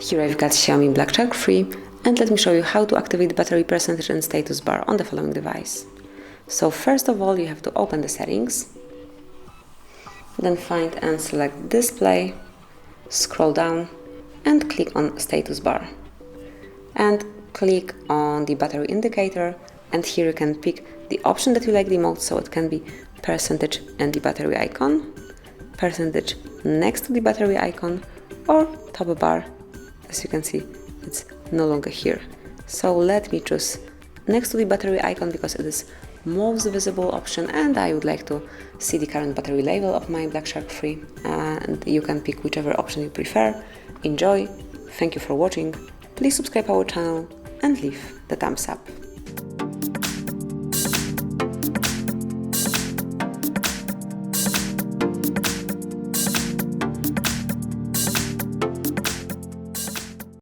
Here I've got Xiaomi Black Shark 3, and let me show you how to activate the battery percentage and status bar on the following device. So first of all, you have to open the settings, then find and select display, scroll down and click on status bar. And click on the battery indicator, and here you can pick the option that you like the most, so it can be percentage and the battery icon, percentage next to the battery icon, or top bar. As you can see, it's no longer here. So let me choose next to the battery icon because it is most visible option, and I would like to see the current battery level of my Black Shark 3, and you can pick whichever option you prefer. Enjoy, thank you for watching, please subscribe our channel and leave the thumbs up.